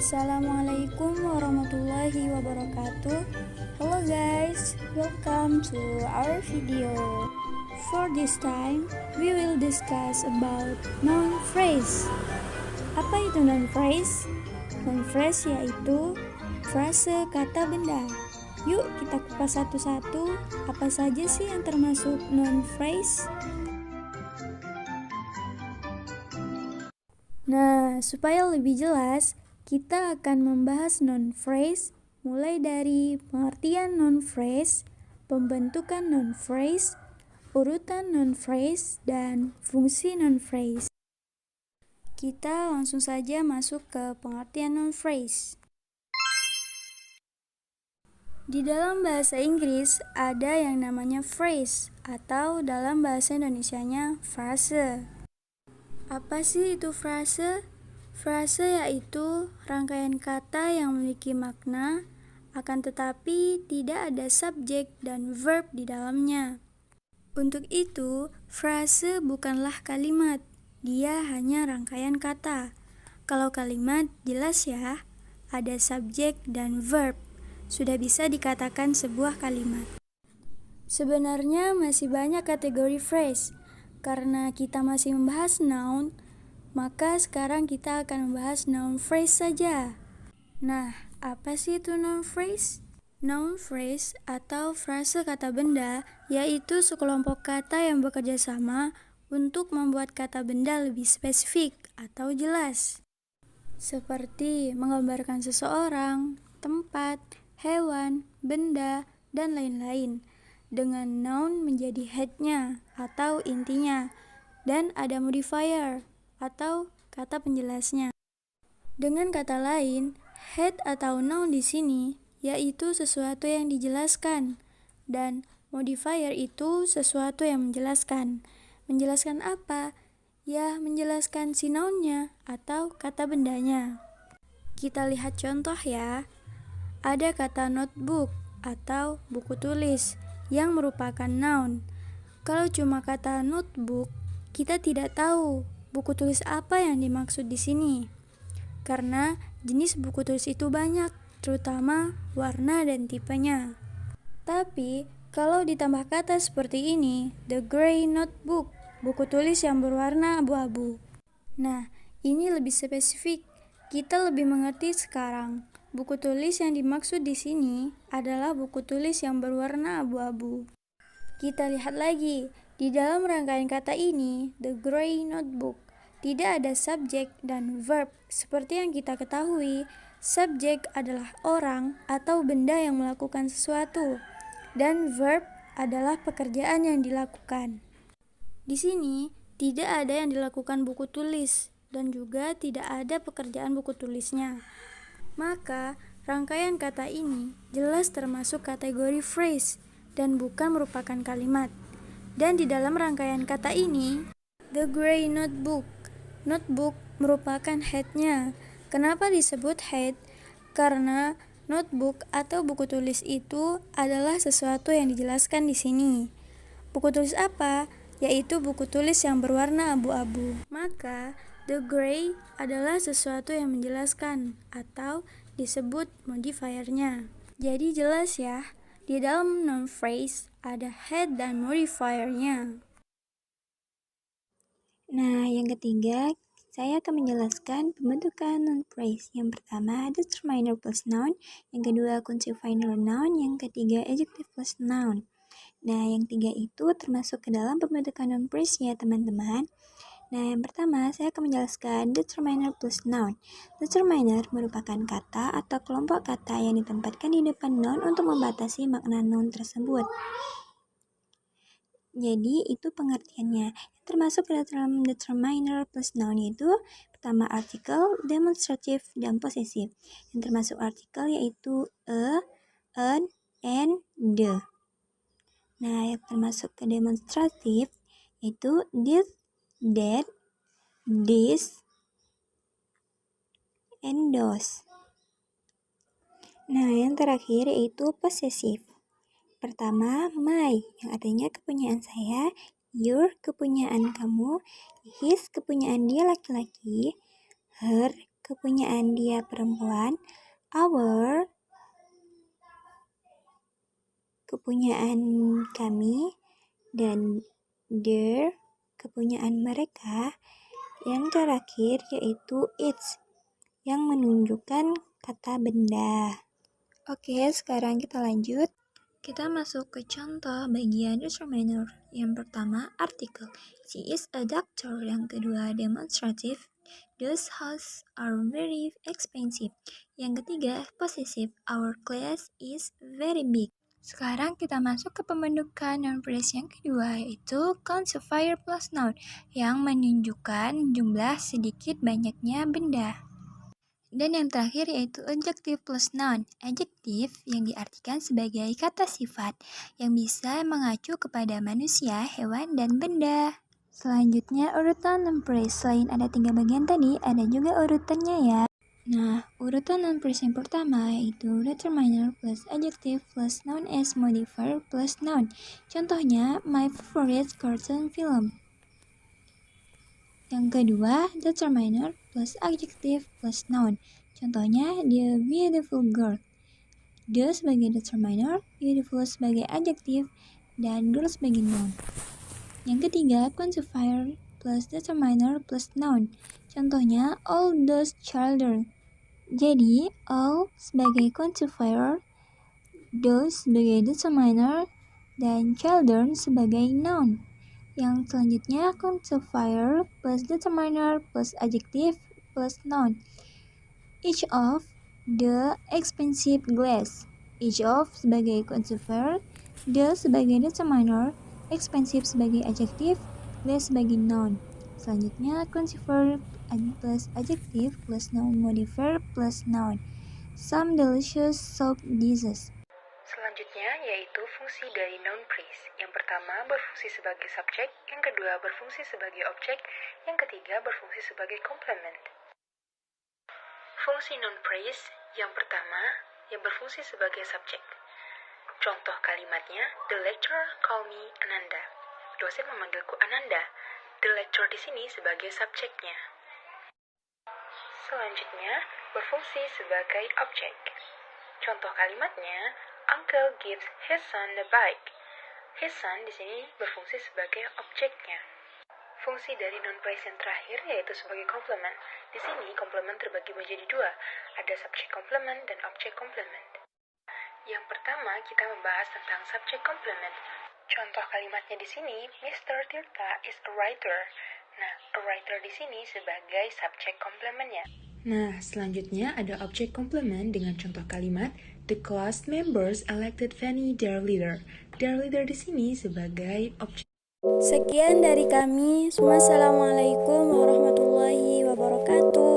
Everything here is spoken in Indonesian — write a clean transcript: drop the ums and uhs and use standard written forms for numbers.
Assalamualaikum warahmatullahi wabarakatuh. Hello guys, welcome to our video. For this time, we will discuss about noun phrase. Apa itu noun phrase? Noun phrase yaitu frase kata benda. Yuk kita kupas satu-satu, apa saja sih yang termasuk noun phrase? Nah, supaya lebih jelas, kita akan membahas noun phrase mulai dari pengertian noun phrase, pembentukan noun phrase, urutan noun phrase, dan fungsi noun phrase. Kita langsung saja masuk ke pengertian noun phrase. Di dalam bahasa Inggris ada yang namanya phrase atau dalam bahasa Indonesianya frase. Apa sih itu frase? Frase yaitu rangkaian kata yang memiliki makna, akan tetapi tidak ada subjek dan verb di dalamnya. Untuk itu, frase bukanlah kalimat, dia hanya rangkaian kata. Kalau kalimat, jelas ya, ada subjek dan verb, sudah bisa dikatakan sebuah kalimat. Sebenarnya masih banyak kategori phrase. Karena kita masih membahas noun, maka sekarang kita akan membahas noun phrase saja. Nah, apa sih itu noun phrase? Noun phrase atau frase kata benda yaitu sekelompok kata yang bekerja sama untuk membuat kata benda lebih spesifik atau jelas. Seperti menggambarkan seseorang, tempat, hewan, benda, dan lain-lain. Dengan noun menjadi head-nya atau intinya, dan ada modifier atau kata penjelasnya. Dengan kata lain, head atau noun di sini yaitu sesuatu yang dijelaskan, dan modifier itu sesuatu yang menjelaskan. Menjelaskan apa? Ya, menjelaskan si nounnya atau kata bendanya. Kita lihat contoh ya. Ada kata notebook atau buku tulis yang merupakan noun. Kalau cuma kata notebook, kita tidak tahu buku tulis apa yang dimaksud di sini. Karena jenis buku tulis itu banyak, terutama warna dan tipenya. Tapi, kalau ditambah kata seperti ini, the gray notebook, buku tulis yang berwarna abu-abu. Nah, ini lebih spesifik. Kita lebih mengerti sekarang. Buku tulis yang dimaksud di sini adalah buku tulis yang berwarna abu-abu. Kita lihat lagi, di dalam rangkaian kata ini, the gray notebook, tidak ada subjek dan verb. Seperti yang kita ketahui, subjek adalah orang atau benda yang melakukan sesuatu, dan verb adalah pekerjaan yang dilakukan. Di sini, tidak ada yang dilakukan buku tulis, dan juga tidak ada pekerjaan buku tulisnya. Maka, rangkaian kata ini jelas termasuk kategori phrase dan bukan merupakan kalimat. Dan di dalam rangkaian kata ini, the gray notebook, notebook merupakan head-nya. Kenapa disebut head? Karena notebook atau buku tulis itu adalah sesuatu yang dijelaskan di sini. Buku tulis apa? Yaitu buku tulis yang berwarna abu-abu. Maka, the gray adalah sesuatu yang menjelaskan atau disebut modifiernya. Jadi jelas ya, di dalam noun phrase ada head dan modifiernya. Nah, yang ketiga, saya akan menjelaskan pembentukan noun phrase. Yang pertama, determiner plus noun. Yang kedua, quantifier noun. Yang ketiga, adjective plus noun. Nah, yang tiga itu termasuk ke dalam pembentukan noun phrase ya, teman-teman. Nah, yang pertama, saya akan menjelaskan determiner plus noun. Determiner merupakan kata atau kelompok kata yang ditempatkan di depan noun untuk membatasi makna noun tersebut. Jadi, itu pengertiannya. Termasuk ke dalam determiner plus noun yaitu pertama artikel, demonstrative, dan possessive. Yang termasuk artikel yaitu a, an, and, the. Nah, yang termasuk ke demonstrative yaitu this, that, this, and those. Nah, yang terakhir yaitu possessive. Pertama, my, yang artinya kepunyaan saya, your, kepunyaan kamu, his, kepunyaan dia laki-laki, her, kepunyaan dia perempuan. Our, kepunyaan kami. Dan their, kepunyaan mereka. Yang terakhir yaitu its, yang menunjukkan kata benda. Oke, sekarang kita lanjut. Kita masuk ke contoh bagian determiner. Yang pertama, artikel. She is a doctor. Yang kedua, demonstrative. Those houses are very expensive. Yang ketiga, possessive. Our class is very big. Sekarang kita masuk ke pembentukan noun phrase yang kedua, yaitu quantifier plus noun, yang menunjukkan jumlah sedikit banyaknya benda. Dan yang terakhir yaitu adjective plus noun. Adjective yang diartikan sebagai kata sifat yang bisa mengacu kepada manusia, hewan, dan benda. Selanjutnya urutan noun phrase. Selain ada 3 bagian tadi, ada juga urutannya ya. Nah, urutan noun phrase yang pertama yaitu determiner plus adjective plus noun as modifier plus noun. Contohnya, my favorite cartoon film. Yang kedua, determiner plus adjective plus noun. Contohnya, the beautiful girl. The sebagai determiner, beautiful sebagai adjective, dan girl sebagai noun. Yang ketiga, quantifier plus determiner plus noun. Contohnya, all those children. Jadi, all sebagai quantifier, those sebagai determiner, dan children sebagai noun. Yang selanjutnya, quantifier plus determiner plus adjective plus noun. Each of the expensive glass. Each of sebagai quantifier, the sebagai determiner, expensive sebagai adjective, glass sebagai noun. Selanjutnya, quantifier plus adjective plus noun modifier plus noun. Some delicious soup dishes. Selanjutnya yaitu fungsi dari noun phrase. Yang pertama berfungsi sebagai subjek, yang kedua berfungsi sebagai objek, yang ketiga berfungsi sebagai complement. Fungsi noun phrase yang pertama yang berfungsi sebagai subjek. Contoh kalimatnya, the lecturer called me Ananda. Dosen memanggilku Ananda. The lecturer di sini sebagai subjeknya. Selanjutnya berfungsi sebagai objek. Contoh kalimatnya, Uncle gives his son the bike. His son di sini berfungsi sebagai objeknya. Fungsi dari noun phrase yang terakhir yaitu sebagai complement. Di sini complement terbagi menjadi 2, ada subject complement dan object complement. Yang pertama kita membahas tentang subject complement. Contoh kalimatnya di sini, Mr. Tirta is a writer. Nah, a writer di sini sebagai subject complementnya. Nah, selanjutnya ada object complement dengan contoh kalimat the class members elected Fanny their leader. Their leader di sini sebagai objek. Sekian dari kami. Wassalamualaikum warahmatullahi wabarakatuh.